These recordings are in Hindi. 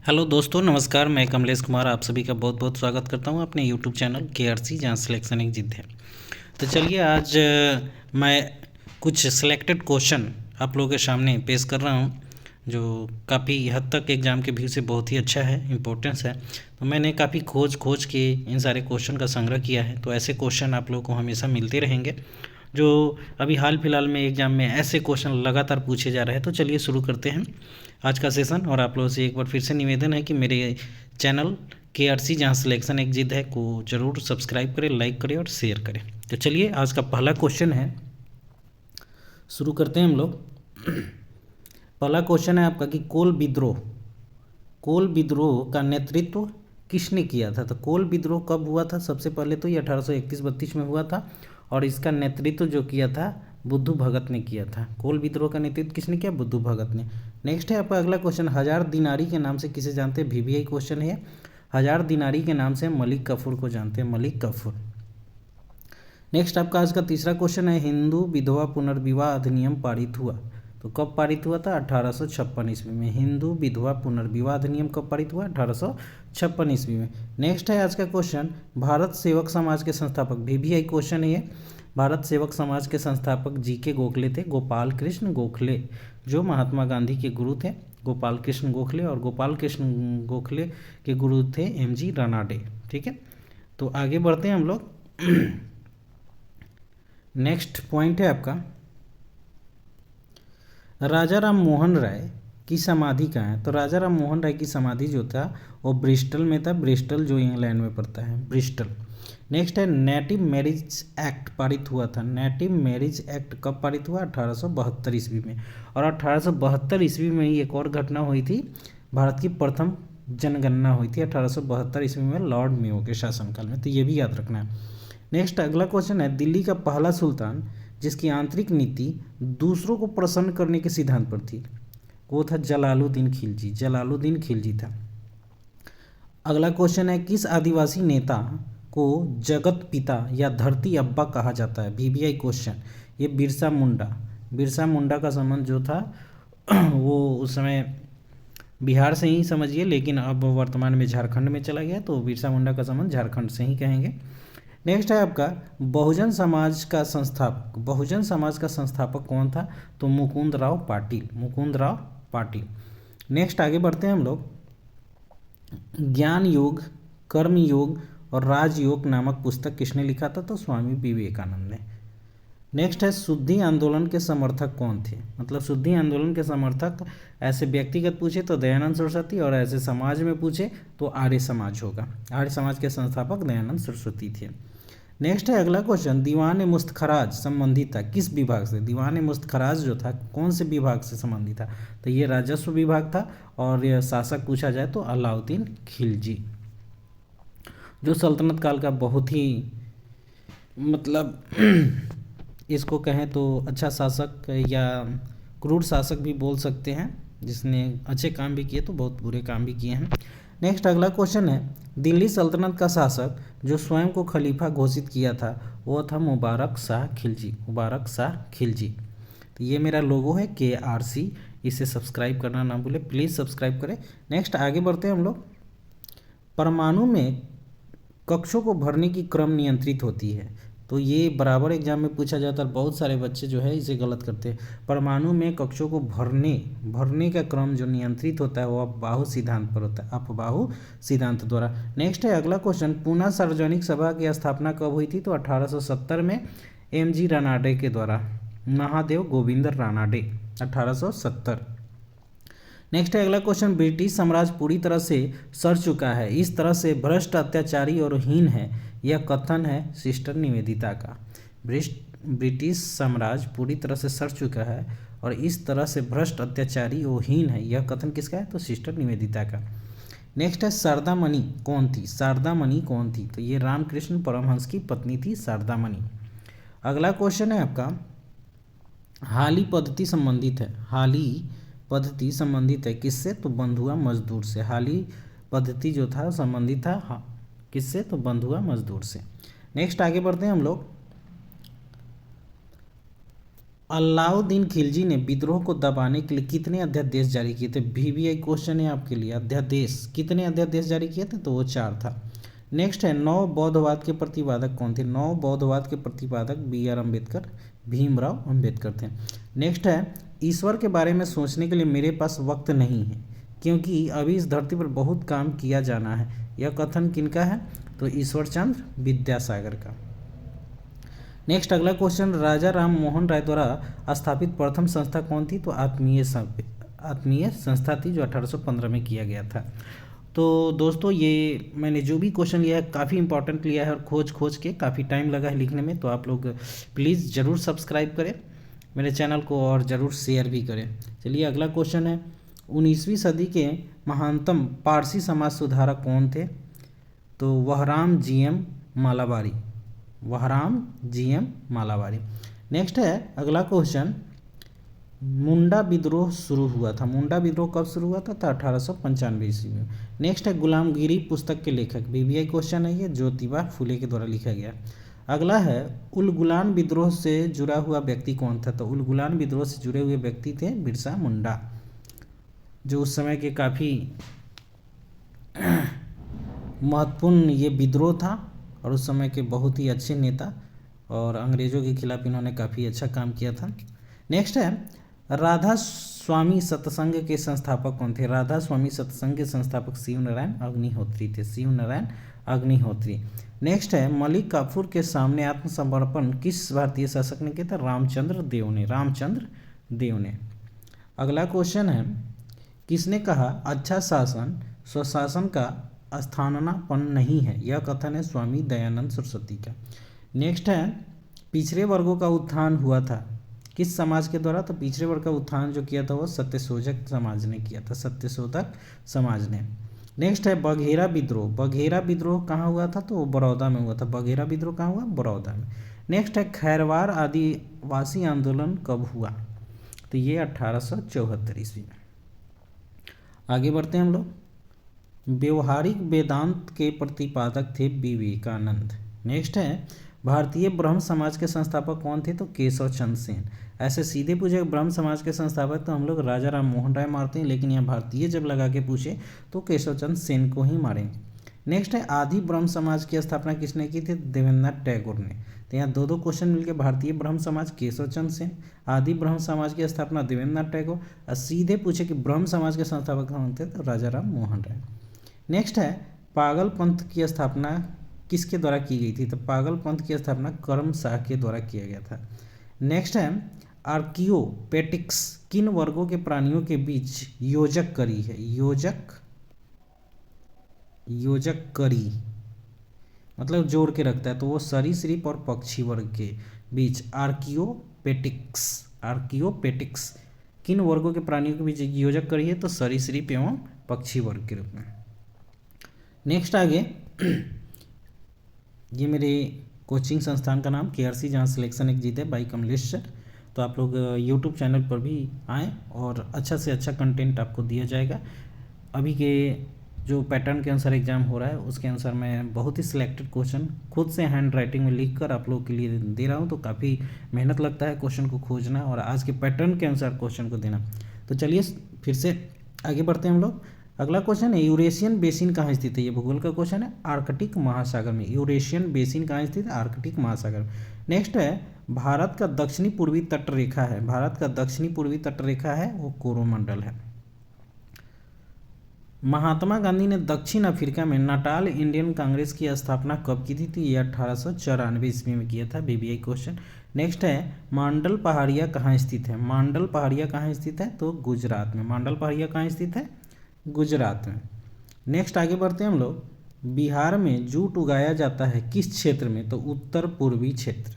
हेलो दोस्तों, नमस्कार। मैं कमलेश कुमार आप सभी का बहुत बहुत स्वागत करता हूं अपने यूट्यूब चैनल KRC, जहां सिलेक्शन एक जिद है। तो चलिए आज मैं कुछ सिलेक्टेड क्वेश्चन आप लोगों के सामने पेश कर रहा हूं, जो काफ़ी हद तक एग्ज़ाम के व्यू से बहुत ही अच्छा है, इम्पोर्टेंस है। तो मैंने काफ़ी खोज खोज के इन सारे क्वेश्चन का संग्रह किया है, तो ऐसे क्वेश्चन आप लोगों को हमेशा मिलते रहेंगे, जो अभी हाल फिलहाल में एग्ज़ाम में ऐसे क्वेश्चन लगातार पूछे जा रहे हैं। तो चलिए शुरू करते हैं आज का सेशन। और आप लोगों से एक बार फिर से निवेदन है कि मेरे चैनल KRC, जहां सिलेक्शन एक जिद है, को ज़रूर सब्सक्राइब करें, लाइक करें और शेयर करें। तो चलिए आज का पहला क्वेश्चन है, शुरू करते हैं हम लोग। पहला क्वेश्चन है आपका कि कोल विद्रोह का नेतृत्व किसने किया था। तो कोल विद्रोह कब हुआ था? सबसे पहले तो ये 1831-32 में हुआ था, और इसका नेतृत्व जो किया था बुद्धू भगत ने किया था। कोल विद्रोह का नेतृत्व किसने किया? बुद्धू भगत ने। नेक्स्ट है आपका अगला क्वेश्चन, हजार दिनारी के नाम से किसे जानते हैं? VVI क्वेश्चन है। हजार दिनारी के नाम से मलिक कफूर को जानते हैं, मलिक कफूर। नेक्स्ट आपका आज का तीसरा क्वेश्चन है, हिंदू विधवा पुनर्विवाह अधिनियम पारित हुआ तो कब पारित हुआ था? 1856 ईस्वी में। हिंदू विधवा पुनर्विवाह अधिनियम कब पारित हुआ? 1856 ईस्वी में। नेक्स्ट है आज का क्वेश्चन, भारत सेवक समाज के संस्थापक, VVI क्वेश्चन है ये। भारत सेवक समाज के संस्थापक GK गोखले थे, गोपाल कृष्ण गोखले, जो महात्मा गांधी के गुरु थे, गोपाल कृष्ण गोखले। और गोपाल कृष्ण गोखले के गुरु थे MG रानाडे। ठीक है, तो आगे बढ़ते हैं हम लोग। नेक्स्ट पॉइंट है आपका, राजा राम मोहन राय की समाधि कहाँ है? तो राजा राम मोहन राय की समाधि जो था वो ब्रिस्टल में था, ब्रिस्टल जो इंग्लैंड में पड़ता है, ब्रिस्टल। नेक्स्ट है, नेटिव मैरिज एक्ट पारित हुआ था। नेटिव मैरिज एक्ट कब पारित हुआ? 1872 ईस्वी में। और 1872 ईस्वी में ही एक और घटना हुई थी, भारत की प्रथम जनगणना हुई थी 1872 ईस्वी में, लॉर्ड मेयो के शासनकाल में। तो ये भी याद रखना है। नेक्स्ट अगला क्वेश्चन है, दिल्ली का पहला सुल्तान जिसकी आंतरिक नीति दूसरों को प्रसन्न करने के सिद्धांत पर थी, वो था जलालुद्दीन खिलजी। जलालुद्दीन खिलजी था। अगला क्वेश्चन है, किस आदिवासी नेता को जगत पिता या धरती अब्बा कहा जाता है? VVI question. ये बिरसा मुंडा। बिरसा मुंडा का संबंध जो था वो उस समय बिहार से ही समझिए, लेकिन अब वर्तमान में झारखंड में चला गया, तो बिरसा मुंडा का संबंध झारखंड से ही कहेंगे। नेक्स्ट है आपका, बहुजन समाज का संस्थापक, बहुजन समाज का संस्थापक कौन था? तो मुकुंद राव पाटिल, मुकुंद राव पाटिल। नेक्स्ट आगे बढ़ते हैं हम लोग, ज्ञान योग, कर्म योग और राजयोग नामक पुस्तक किसने लिखा था? तो स्वामी विवेकानंद ने। नेक्स्ट है, शुद्धि आंदोलन के समर्थक कौन थे? मतलब शुद्धि आंदोलन के समर्थक ऐसे व्यक्तिगत पूछे तो दयानंद सरस्वती, और ऐसे समाज में पूछे तो आर्य समाज होगा। आर्य समाज के संस्थापक दयानंद सरस्वती थे। नेक्स्ट है अगला क्वेश्चन, दीवान मुस्तखराज संबंधित था किस विभाग से? दीवान मुस्तखराज जो था कौन से विभाग से संबंधित था? तो ये राजस्व विभाग था। और यह शासक पूछा जाए तो अलाउद्दीन खिलजी, जो सल्तनत काल का बहुत ही मतलब इसको कहें तो अच्छा शासक या क्रूर शासक भी बोल सकते हैं, जिसने अच्छे काम भी किए तो बहुत बुरे काम भी किए हैं। नेक्स्ट अगला क्वेश्चन है, दिल्ली सल्तनत का शासक जो स्वयं को खलीफा घोषित किया था वो था मुबारक शाह खिलजी, मुबारक शाह खिलजी। तो ये मेरा लोगो है KRC, इसे सब्सक्राइब करना ना भूले, प्लीज़ सब्सक्राइब करें। नेक्स्ट आगे बढ़ते हैं हम लोग, परमाणु में कक्षों को भरने की क्रम नियंत्रित होती है। तो ये बराबर एग्जाम में पूछा जाता है, बहुत सारे बच्चे जो है इसे गलत करते हैं। परमाणु में कक्षों को भरने का क्रम जो नियंत्रित होता है वो अपबाहु सिद्धांत पर होता है, अपबाहु सिद्धांत द्वारा। नेक्स्ट है अगला क्वेश्चन, पूना सार्वजनिक सभा की स्थापना कब हुई थी? तो 1870 में MG रानाडे के द्वारा, महादेव गोविंद रानाडे, 1870। नेक्स्ट है अगला क्वेश्चन, ब्रिटिश साम्राज्य पूरी तरह से सड़ चुका है, इस तरह से भ्रष्ट, अत्याचारी और हीन है, यह कथन है सिस्टर निवेदिता का। ब्रिटिश साम्राज्य पूरी तरह से सड़ चुका है और इस तरह से भ्रष्ट, अत्याचारी और हीन है, यह कथन किसका है? तो सिस्टर निवेदिता का। नेक्स्ट है, शारदा मणि कौन थी? शारदा मणि कौन थी? तो ये रामकृष्ण परमहंस की पत्नी थी शारदा मणि। अगला क्वेश्चन है आपका, हाली पद्धति संबंधित है, हाली पद्धति संबंधित है किससे? तो बंधुआ मजदूर से। हाली पद्धति जो था संबंधित था किससे? तो बंधुआ मजदूर से। नेक्स्ट आगे बढ़ते हैं हम लोग, अलाउद्दीन खिलजी ने विद्रोह को दबाने के लिए कितने अध्यादेश जारी किए थे? VBI क्वेश्चन है आपके लिए। अध्यादेश, कितने अध्यादेश जारी किए थे? तो वो 4 था। नेक्स्ट है, नव बौद्धवाद के प्रतिपादक कौन थे? नव बौद्धवाद के प्रतिपादक BR अम्बेडकर, भीमराव अम्बेडकर थे। नेक्स्ट है, ईश्वर के बारे में सोचने के लिए मेरे पास वक्त नहीं है क्योंकि अभी इस धरती पर बहुत काम किया जाना है। यह कथन किनका है? तो ईश्वर चंद्र विद्यासागर का। नेक्स्ट अगला क्वेश्चन, राजा राम मोहन राय द्वारा स्थापित प्रथम संस्था कौन थी? तो आत्मीय संस्था थी जो 1815 में किया गया था। तो दोस्तों ये मैंने जो भी क्वेश्चन लिया है काफ़ी इंपॉर्टेंट लिया है और खोज के काफ़ी टाइम लगा है लिखने में। तो आप लोग प्लीज़ ज़रूर सब्सक्राइब करें मेरे चैनल को और ज़रूर शेयर भी करें। चलिए अगला क्वेश्चन है, 19वीं सदी के महानतम पारसी समाज सुधारक कौन थे? तो वहराम GM Malabari, वहराम GM Malabari. Next है अगला क्वेश्चन, मुंडा विद्रोह शुरू हुआ था। मुंडा विद्रोह कब शुरू हुआ था? तो 1895 ईस्वी में। नेक्स्ट है, गुलामगिरी पुस्तक के लेखक, VBI क्वेश्चन है ये, ज्योतिबा फुले के द्वारा लिखा गया। अगला है, उलगुलान विद्रोह से जुड़ा हुआ व्यक्ति कौन था? तो उलगुलान विद्रोह से जुड़े हुए व्यक्ति थे बिरसा मुंडा, जो उस समय के काफ़ी महत्वपूर्ण ये विद्रोह था और उस समय के बहुत ही अच्छे नेता और अंग्रेज़ों के खिलाफ इन्होंने काफ़ी अच्छा काम किया था। नेक्स्ट है, राधा स्वामी सत्संग के संस्थापक कौन थे? राधा स्वामी सत्संग के संस्थापक शिवनारायण अग्निहोत्री थे, शिवनारायण अग्निहोत्री। नेक्स्ट है, मलिक काफूर के सामने आत्मसमर्पण किस भारतीय शासक ने किया था? रामचंद्र देव ने, रामचंद्र देव ने। अगला क्वेश्चन है, किसने कहा अच्छा शासन स्वशासन का स्थानापन्न नहीं है? यह कथन है स्वामी दयानंद सरस्वती का। नेक्स्ट है, पिछड़े वर्गों का उत्थान हुआ था किस समाज के द्वारा? तो पिछड़े वर्ग का उत्थान जो किया था वो सत्यशोधक समाज ने किया था, सत्यशोधक समाज ने। नेक्स्ट है, बघेरा विद्रोह, बघेरा विद्रोह कहाँ हुआ था? तो बड़ौदा में हुआ था। बघेरा विद्रोह कहाँ हुआ? बड़ौदा में। नेक्स्ट है, खैरवार आदिवासी आंदोलन कब हुआ? तो ये 1874 ईस्वी में। आगे बढ़ते हैं हम लोग, व्यवहारिक वेदांत के प्रतिपादक थे विवेकानंद। नेक्स्ट है, भारतीय ब्रह्म समाज के संस्थापक कौन थे? तो केशव चंद्र सेन। ऐसे सीधे पूछे ब्रह्म समाज के संस्थापक तो हम लोग राजा राम मोहन राय मारते हैं, लेकिन यहाँ भारतीय जब लगा के पूछे तो केशव चंद्र सेन को ही मारेंगे। नेक्स्ट है, आदि ब्रह्म समाज की स्थापना किसने की थी? देवेंद्रनाथ टैगोर ने। तो यहाँ दो क्वेश्चन मिलके, भारतीय ब्रह्म समाज केशव चंद्र सेन, आदि ब्रह्म समाज की स्थापना देवेंद्रनाथ टैगोर, और सीधे पूछे कि ब्रह्म समाज के संस्थापक कौन थे? तो राजा राम मोहन राय। नेक्स्ट है, पागल पंथ की स्थापना किसके द्वारा की गई थी? तो पागल पंथ की स्थापना कर्म शाह के द्वारा किया गया था। नेक्स्ट है, आर्कियोपेटिक्स किन वर्गों के प्राणियों के बीच योजक करी है? योजक करी मतलब जोड़ के रखता है, तो वो सरीसृप और पक्षी वर्ग के बीच आर्कियोपेटिक्स किन वर्गों के प्राणियों के बीच योजक करी है? तो सरीसृप एवं पक्षी वर्ग के रूप में। नेक्स्ट आगे, ये मेरे कोचिंग संस्थान का नाम KRC, जहाँ सिलेक्शन एग्जिट है बाई कमलेश सर। तो आप लोग यूट्यूब चैनल पर भी आएँ और अच्छा से अच्छा कंटेंट आपको दिया जाएगा। अभी के जो पैटर्न के अनुसार एग्ज़ाम हो रहा है उसके अनुसार मैं बहुत ही सिलेक्टेड क्वेश्चन खुद से हैंड राइटिंग में लिख कर आप लोगों के लिए दे रहा हूँ। तो काफ़ी मेहनत लगता है क्वेश्चन को खोजना और आज के पैटर्न के अनुसार क्वेश्चन को देना। तो चलिए फिर से आगे बढ़ते हैं हम लोग। अगला क्वेश्चन है, यूरेशियन बेसिन कहाँ स्थित है? ये भूगोल का क्वेश्चन है। आर्कटिक महासागर में। यूरेशियन बेसिन कहाँ स्थित है? आर्कटिक महासागर। नेक्स्ट है, भारत का दक्षिणी पूर्वी तट रेखा है, भारत का दक्षिणी पूर्वी तट रेखा है वो कोरोमंडल है। महात्मा गांधी ने दक्षिण अफ्रीका में नाटाल इंडियन कांग्रेस की स्थापना कब की थी? तो ये 1894 ईस्वी में किया था, BBI क्वेश्चन। नेक्स्ट है, मांडल पहाड़ियाँ कहाँ स्थित है? मांडल पहाड़ियाँ कहाँ स्थित है? तो गुजरात में। मांडल पहाड़ियाँ कहाँ स्थित है? गुजरात में। नेक्स्ट आगे बढ़ते हैं हम लोग, बिहार में जूट उगाया जाता है किस क्षेत्र में? तो उत्तर पूर्वी क्षेत्र।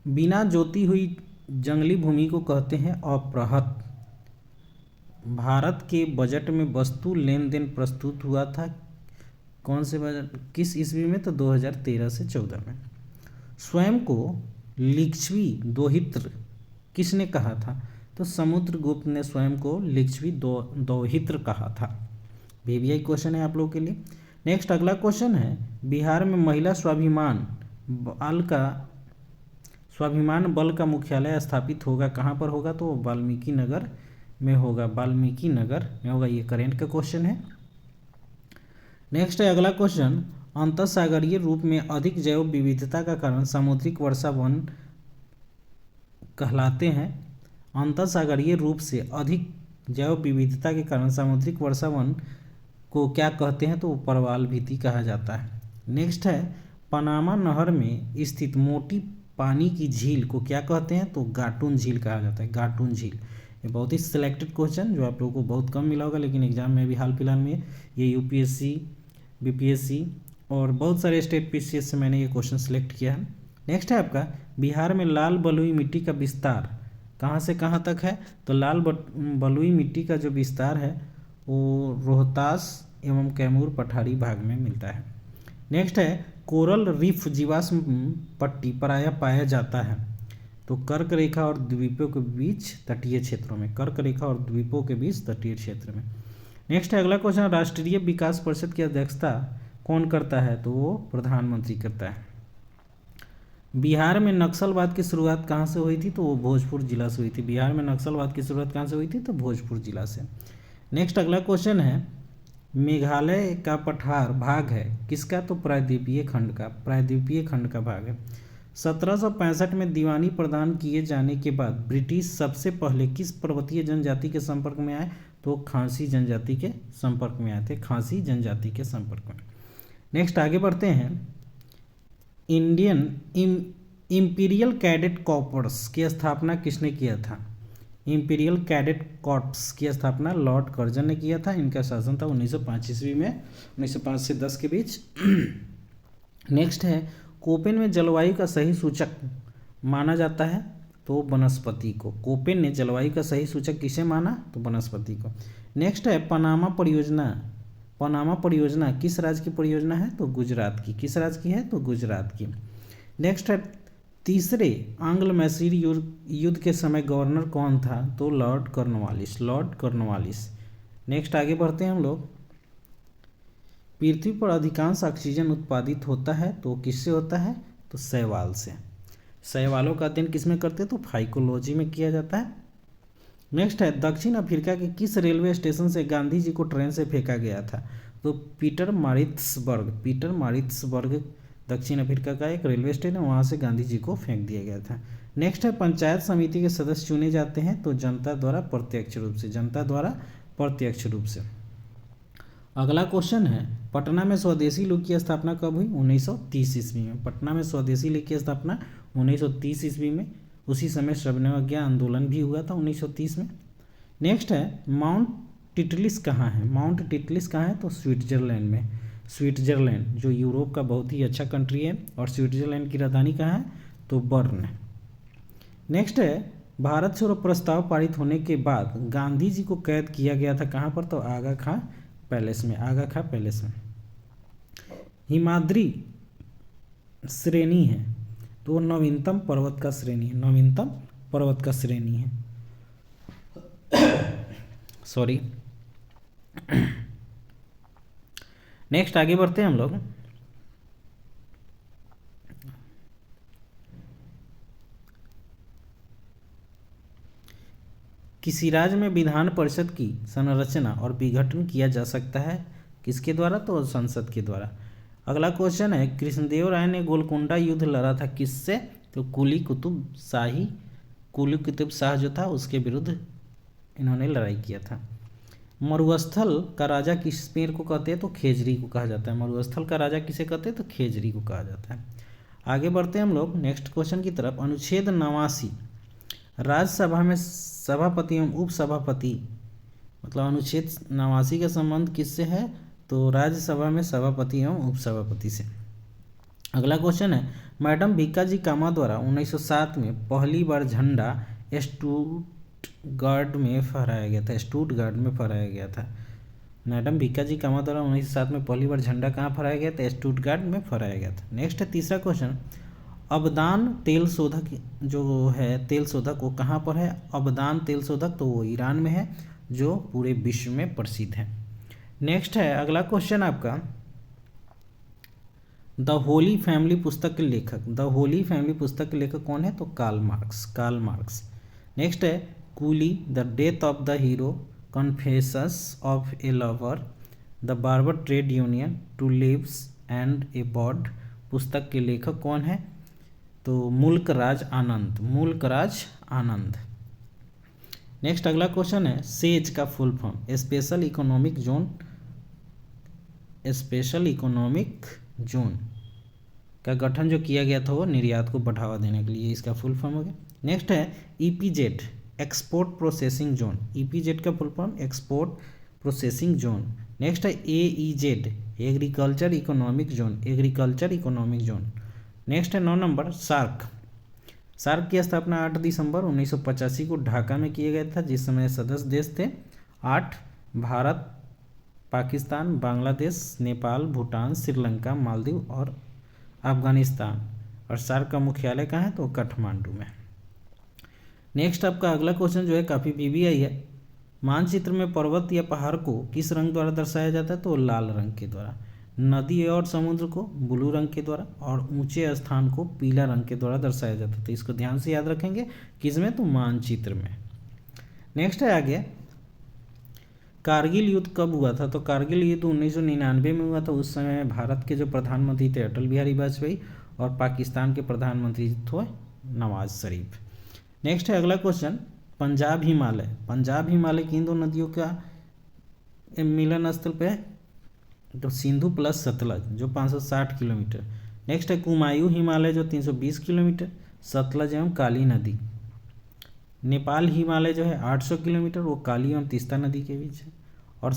बिना जोती हुई जंगली भूमि को कहते हैं अपरहत। भारत के बजट में वस्तु लेन देन प्रस्तुत हुआ था कौन से बजट, किस ईस्वी में? तो 2013 से 14 में। स्वयं को लिच्छवी दोहित्र किसने कहा था? तो समुद्रगुप्त ने स्वयं को लिच्छवी दोहित्र कहा था। BBI क्वेश्चन है आप लोगों के लिए। नेक्स्ट अगला क्वेश्चन है, बिहार में महिला स्वाभिमान बाल का स्वाभिमान बल का मुख्यालय स्थापित होगा कहाँ पर होगा, तो वाल्मीकि नगर में होगा, वाल्मीकि नगर में होगा। ये करेंट का क्वेश्चन है। नेक्स्ट है अगला क्वेश्चन, अंतःसागरीय रूप में अधिक जैव विविधता का कारण सामुद्रिक वर्षा वन कहलाते हैं। अंतःसागरीय रूप से अधिक जैव विविधता के कारण सामुद्रिक वर्षा वन को क्या कहते हैं, तो परवाल भित्ति कहा जाता है। नेक्स्ट है पनामा नहर में स्थित मोटी पानी की झील को क्या कहते हैं, तो गाटून झील कहा जाता है, गाटून झील। ये बहुत ही सिलेक्टेड क्वेश्चन जो आप लोगों को बहुत कम मिला होगा, लेकिन एग्जाम में भी हाल फिलहाल में ये यूपीएससी, बीपीएससी और बहुत सारे स्टेट पीसीएस से मैंने ये क्वेश्चन सिलेक्ट किया है। नेक्स्ट है आपका बिहार में लाल बलुई मिट्टी का विस्तार कहाँ से कहाँ तक है, तो लाल बलुई मिट्टी का जो विस्तार है वो रोहतास एवं कैमूर पठारी भाग में मिलता है। नेक्स्ट है कोरल रीफ जीवाश्म पट्टी प्रायः पाया जाता है, तो कर्क रेखा और द्वीपों के बीच तटीय क्षेत्रों में, कर्क रेखा और द्वीपों के बीच तटीय क्षेत्र में। नेक्स्ट है अगला क्वेश्चन, राष्ट्रीय विकास परिषद की अध्यक्षता कौन करता है, तो वो प्रधानमंत्री करता है। बिहार में नक्सलवाद की शुरुआत कहाँ से हुई थी, तो वो भोजपुर जिला से हुई थी। बिहार में नक्सलवाद की शुरुआत कहाँ से हुई थी, तो भोजपुर जिला से। नेक्स्ट अगला क्वेश्चन है मेघालय का पठार भाग है किसका, तो प्रायद्वीपीय खंड का, प्रायद्वीपीय खंड का भाग है। 1765 में दीवानी प्रदान किए जाने के बाद ब्रिटिश सबसे पहले किस पर्वतीय जनजाति के संपर्क में आए, तो खासी जनजाति के संपर्क में आए थे, खासी जनजाति के संपर्क में। नेक्स्ट आगे बढ़ते हैं, इंडियन इंपीरियल कैडेट कॉर्प्स की स्थापना किसने किया था, इंपीरियल कैडेट कॉर्प्स की स्थापना लॉर्ड कर्जन ने किया था। इनका शासन था 1905 ईस्वी में, 1905 से 10 के बीच। नेक्स्ट है कोपेन में जलवायु का सही सूचक माना जाता है, तो वनस्पति को। कोपेन ने जलवायु का सही सूचक किसे माना, तो वनस्पति को। नेक्स्ट है पनामा परियोजना, पनामा परियोजना किस राज्य की परियोजना है, तो गुजरात की। किस राज्य की है, तो गुजरात की। नेक्स्ट है तीसरे आंग्ल मैसूर युद्ध के समय गवर्नर कौन था, तो Lord Cornwallis, Lord Cornwallis. Next आगे बढ़ते हैं हम लोग, पृथ्वी पर अधिकांश ऑक्सीजन उत्पादित होता है तो किससे होता है, तो शैवाल से। शैवालों का अध्ययन किसमें करते हैं, तो फाइकोलॉजी में किया जाता है। नेक्स्ट है दक्षिण अफ्रीका के किस रेलवे स्टेशन से गांधी जी को ट्रेन से फेंका गया था, तो पीटरमारित्सबर्ग, पीटरमारित्सबर्ग दक्षिण अफ्रीका का एक रेलवे स्टेशन है, वहाँ से गांधी जी को फेंक दिया गया था। नेक्स्ट है पंचायत समिति के सदस्य चुने जाते हैं तो जनता द्वारा प्रत्यक्ष रूप से, जनता द्वारा प्रत्यक्ष रूप से। अगला क्वेश्चन है पटना में स्वदेशी लीग की स्थापना कब हुई, 1930 ईस्वी में। पटना में स्वदेशी लीग की स्थापना 1930 ईस्वी में, उसी समय श्रवणवज्ञा आंदोलन भी हुआ था 1930 में। नेक्स्ट है माउंट टिटलिस कहाँ है, माउंट टिटलिस कहाँ है, तो स्विट्जरलैंड में। स्विट्जरलैंड जो यूरोप का बहुत ही अच्छा कंट्री है, और स्विट्जरलैंड की राजधानी कहाँ है, तो बर्न। नेक्स्ट है भारत छोड़ो प्रस्ताव पारित होने के बाद गांधी जी को कैद किया गया था कहाँ पर, तो आगा खां पैलेस में, आगा खां पैलेस में। हिमाद्री श्रेणी है तो नवीनतम पर्वत का श्रेणी है, नवीनतम पर्वत का श्रेणी है, सॉरी। नेक्स्ट आगे बढ़ते हैं हम लोग, किसी राज्य में विधान परिषद की संरचना और विघटन किया जा सकता है किसके द्वारा, तो संसद के द्वारा। अगला क्वेश्चन है कृष्णदेव राय ने गोलकुंडा युद्ध लड़ा था किससे, तो कुली कुतुब शाह जो था उसके विरुद्ध इन्होंने लड़ाई किया था। मरुस्थल का राजा किस पेड़ को कहते हैं, तो खेजड़ी को कहा जाता है। मरुस्थल का राजा किसे कहते हैं, तो खेजड़ी को कहा जाता है। आगे बढ़ते हैं हम लोग नेक्स्ट क्वेश्चन की तरफ। अनुच्छेद 89 राज्यसभा में सभापति एवं उपसभापति, मतलब अनुच्छेद 89 का संबंध किससे है, तो राज्यसभा में सभापति एवं उपसभापति से। अगला क्वेश्चन है मैडम भीकाजी कामा द्वारा 1907 में पहली बार झंडा स्टुटगार्ट में फहराया गया था, स्टुटगार्ट में फहराया गया था। मैडम भीकाजी कामा द्वारा 1907 में पहली बार झंडा कहाँ फहराया गया था, स्टुटगार्ट में फहराया गया था। नेक्स्ट है तीसरा क्वेश्चन, अबदान तेल शोधक जो है तेल शोधक वो कहाँ पर है, अबदान तेल शोधक तो वो ईरान में है जो पूरे विश्व में प्रसिद्ध है। नेक्स्ट है अगला क्वेश्चन आपका, द होली फैमिली पुस्तक के लेखक, द होली फैमिली पुस्तक के लेखक कौन है? तो Karl Marx, Karl Marx. Next है coolie, the death of the hero, confessions of a lover, the barber trade union, two leaves and a bud पुस्तक के लेखक कौन है? तो मुल्क राज आनंद, मुल्क राज आनंद। नेक्स्ट अगला क्वेश्चन है सेज का full form, special economic zone, special economic zone का गठन जो किया गया था वो निर्यात को बढ़ावा देने के लिए, इसका फुल फॉर्म हो गया। नेक्स्ट है EPZ, export processing zone, EPZ का full form export processing zone. Next है AEZ, agriculture economic zone, agriculture economic zone. Next है 9 नंबर सार्क, सार्क की स्थापना 8 दिसंबर 1985 को ढाका में किया गया था, जिस समय सदस्य देश थे 8, भारत, पाकिस्तान, बांग्लादेश, नेपाल, भूटान, श्रीलंका, मालदीव और अफगानिस्तान। और सार्क का मुख्यालय कहाँ है? तो काठमांडू में। नेक्स्ट आपका अगला क्वेश्चन जो है काफ़ी पीबीआई है, मानचित्र में पर्वत या पहाड़ को किस रंग द्वारा दर्शाया जाता है? तो लाल रंग के द्वारा, नदी और समुद्र को ब्लू रंग के द्वारा और ऊंचे स्थान को पीला रंग के द्वारा दर्शाया जाता है। तो इसको ध्यान से याद रखेंगे, किसमें? तो मानचित्र में। नेक्स्ट है आगे कारगिल युद्ध कब हुआ था? तो कारगिल युद्ध 1999 में हुआ था। उस समय भारत के जो प्रधानमंत्री थे अटल बिहारी वाजपेयी और पाकिस्तान के प्रधानमंत्री थे नवाज शरीफ। नेक्स्ट है अगला क्वेश्चन पंजाब हिमालय, पंजाब हिमालय की इन दो नदियों का मिलन स्थल पे है तो सिंधु प्लस सतलज जो 560 किलोमीटर। नेक्स्ट है कुमायूं हिमालय जो 320 किलोमीटर, सतलज एवं काली नदी। नेपाल हिमालय जो है 800 किलोमीटर, वो काली एवं तीस्ता नदी के बीच है। और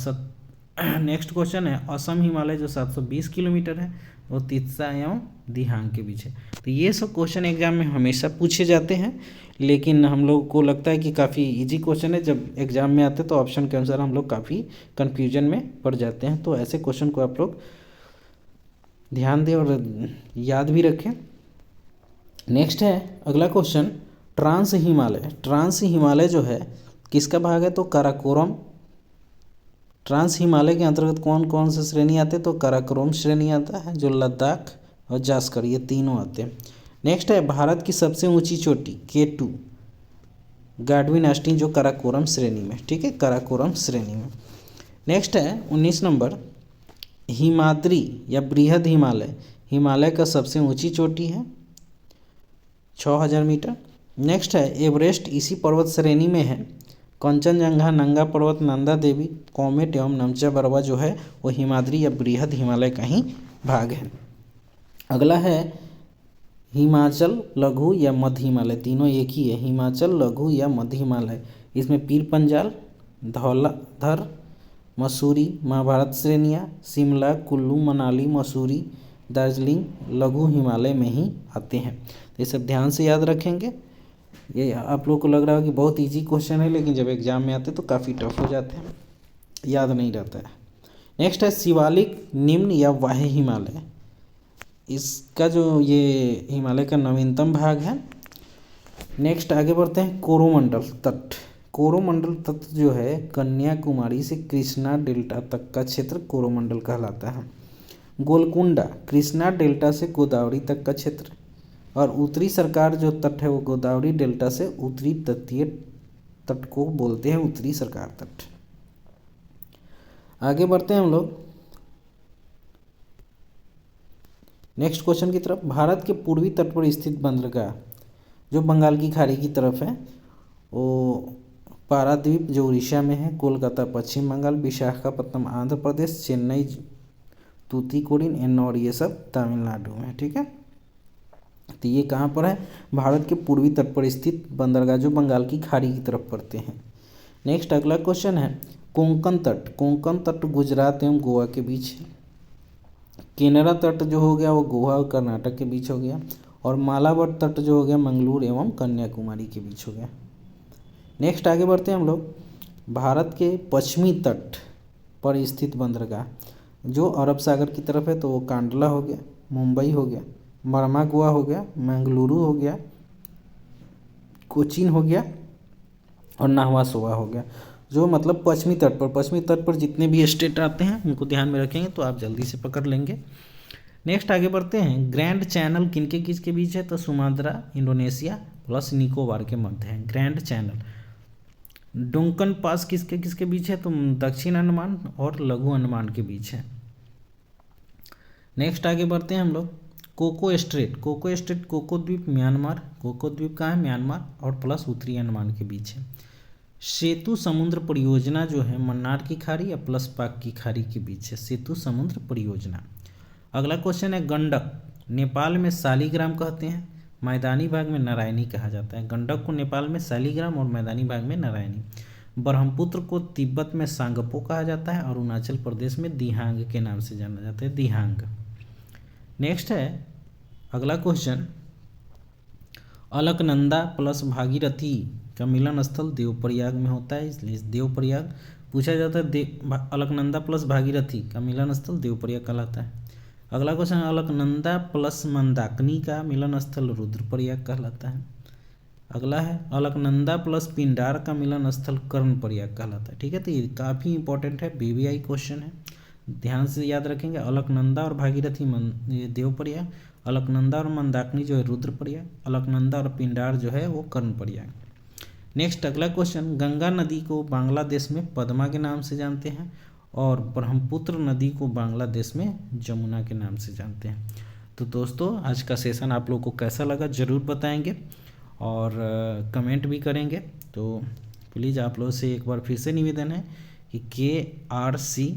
नेक्स्ट क्वेश्चन है असम हिमालय जो 720 किलोमीटर है, वो तीस्ता एवं दिहांग के बीच है। तो ये सब क्वेश्चन एग्जाम में हमेशा पूछे जाते हैं, लेकिन हम लोग को लगता है कि काफ़ी इजी क्वेश्चन है। जब एग्जाम में आते हैं तो ऑप्शन के अनुसार हम लोग काफ़ी कन्फ्यूजन में पड़ जाते हैं। तो ऐसे क्वेश्चन को आप लोग ध्यान दें और याद भी रखें। नेक्स्ट है अगला question trans Himalaya, trans Himalaya जो है किसका भाग है? तो काराकोरम। ट्रांस हिमालय के अंतर्गत कौन कौन से श्रेणी आते हैं? तो काराकोरम श्रेणी आता है, जो लद्दाख और जास्कर ये तीनों आते हैं। नेक्स्ट है भारत की सबसे ऊंची चोटी K2 गाडविन ऑस्टिन जो काराकोरम श्रेणी में, ठीक है, काराकोरम श्रेणी में। नेक्स्ट है 19 नंबर हिमाद्री या बृहद हिमालय, हिमालय का सबसे ऊंची चोटी है 6000 मीटर। नेक्स्ट है एवरेस्ट इसी पर्वत श्रेणी में है। कंचनजंगा, नंगा पर्वत, नंदा देवी, कॉमेट एवं नमचा बरवा जो है वो हिमाद्री या बृहद हिमालय का ही भाग है। अगला है हिमाचल लघु या मध्य हिमालय, तीनों एक ही है, हिमाचल लघु या मध्य हिमालय। इसमें पीर पंजाल, धौलाधर, मसूरी, महाभारत श्रेणियाँ, शिमला, कुल्लू, मनाली, मसूरी, दार्जिलिंग लघु हिमालय में ही आते हैं। तो ये सब ध्यान से याद रखेंगे। ये आप लोग को लग रहा है कि बहुत इजी क्वेश्चन है, लेकिन जब एग्जाम में आते हैं तो काफ़ी टफ हो जाते हैं, याद नहीं रहता है। नेक्स्ट है शिवालिक निम्न या वाह्य हिमालय, इसका जो ये हिमालय का नवीनतम भाग है। नेक्स्ट आगे बढ़ते हैं कोरोमंडल तट, कोरोमंडल तट जो है कन्याकुमारी से कृष्णा डेल्टा तक का क्षेत्र कोरोमंडल कहलाता है। गोलकुंडा कृष्णा डेल्टा से गोदावरी तक का क्षेत्र। और उत्तरी सरकार जो तट है वो गोदावरी डेल्टा से उत्तरी तटीय तट को बोलते हैं उत्तरी सरकार तट। आगे बढ़ते हैं हम लोग नेक्स्ट क्वेश्चन की तरफ। भारत के पूर्वी तट पर स्थित बंदरगाह जो बंगाल की खाड़ी की तरफ है वो पारादीप जो उड़ीसा में है, कोलकाता पश्चिम बंगाल, विशाखापट्टनम आंध्र प्रदेश, चेन्नई तूतीकोरिन, एन्नौर ये सब तमिलनाडु में, ठीक है। तो ये कहाँ पर है? भारत के पूर्वी तट पर स्थित बंदरगाह जो बंगाल की खाड़ी की तरफ पड़ते हैं। नेक्स्ट अगला क्वेश्चन है कोंकण तट, कोंकण तट गुजरात एवं गोवा के बीच है। केनरा तट जो हो गया वो गोवा और कर्नाटक के बीच हो गया। और मालाबार तट जो हो गया मंगलूर एवं कन्याकुमारी के बीच हो गया। नेक्स्ट आगे बढ़ते हैं हम लोग। भारत के पश्चिमी तट पर स्थित बंदरगाह जो अरब सागर की तरफ है तो वो कांडला हो गया, मुंबई हो गया, मरमागुआ हो गया, मंगलुरु हो गया, कोचीन हो गया और नाहवा हो गया। जो मतलब पश्चिमी तट पर जितने भी स्टेट आते हैं उनको ध्यान में रखेंगे तो आप जल्दी से पकड़ लेंगे। नेक्स्ट आगे बढ़ते हैं, ग्रैंड चैनल किनके किसके बीच है, तो सुमात्रा इंडोनेशिया प्लस निकोबार के मध्य है ग्रैंड चैनल। डुंकन पास किसके किसके बीच है, तो दक्षिण अंडमान और लघु अंडमान के बीच है। नेक्स्ट आगे बढ़ते हैं हम लोग, कोको स्ट्रेट कोको द्वीप म्यांमार, कोको द्वीप कहाँ है, म्यांमार और प्लस उत्तरी अंडमान के बीच है। सेतु समुद्र परियोजना जो है मन्नार की खाड़ी या प्लस पाक की खाड़ी के बीच है, सेतु समुद्र परियोजना। अगला क्वेश्चन है, गंडक नेपाल में शालिग्राम कहते हैं, मैदानी भाग में नारायणी कहा जाता है। गंडक को नेपाल में शालिग्राम और मैदानी भाग में नारायणी। ब्रह्मपुत्र को तिब्बत में सांगपो कहा जाता है और अरुणाचल प्रदेश में दिहांग के नाम से जाना जाता है, दिहांग। नेक्स्ट है अगला क्वेश्चन, अलकनंदा प्लस भागीरथी का मिलन स्थल देवप्रयाग में होता है, इसलिए देवप्रयाग पूछा जाता है। अलकनंदा प्लस भागीरथी का मिलन स्थल देवप्रयाग कहलाता है। अगला क्वेश्चन, अलकनंदा प्लस मंदाकिनी का मिलन स्थल रुद्रप्रयाग कहलाता है। अगला है, अलकनंदा प्लस पिंडार का मिलन स्थल कर्णप्रयाग कहलाता है। ठीक है, तो ये काफ़ी इंपॉर्टेंट है, बीबीआई क्वेश्चन है, ध्यान से याद रखेंगे। अलकनंदा और भागीरथी ये देवप्रयाग, अलकनंदा और मंदाकिनी जो है रुद्रप्रयाग, अलकनंदा और पिंडार जो है वो कर्णप्रयाग। नेक्स्ट अगला क्वेश्चन, गंगा नदी को बांग्लादेश में पद्मा के नाम से जानते हैं और ब्रह्मपुत्र नदी को बांग्लादेश में जमुना के नाम से जानते हैं। तो दोस्तों आज का सेशन आप लोग को कैसा लगा ज़रूर बताएंगे और कमेंट भी करेंगे। तो प्लीज़ आप लोगों से एक बार फिर से निवेदन है कि KRC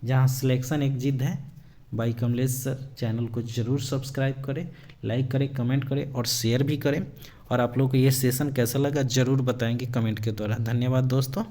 जहाँ सिलेक्शन एक जिद है बाई कमलेश सर चैनल को ज़रूर सब्सक्राइब करें, लाइक करें, कमेंट करें और शेयर भी करें। और आप लोग को ये सेशन कैसा लगा ज़रूर बताएंगे कमेंट के द्वारा। धन्यवाद दोस्तों।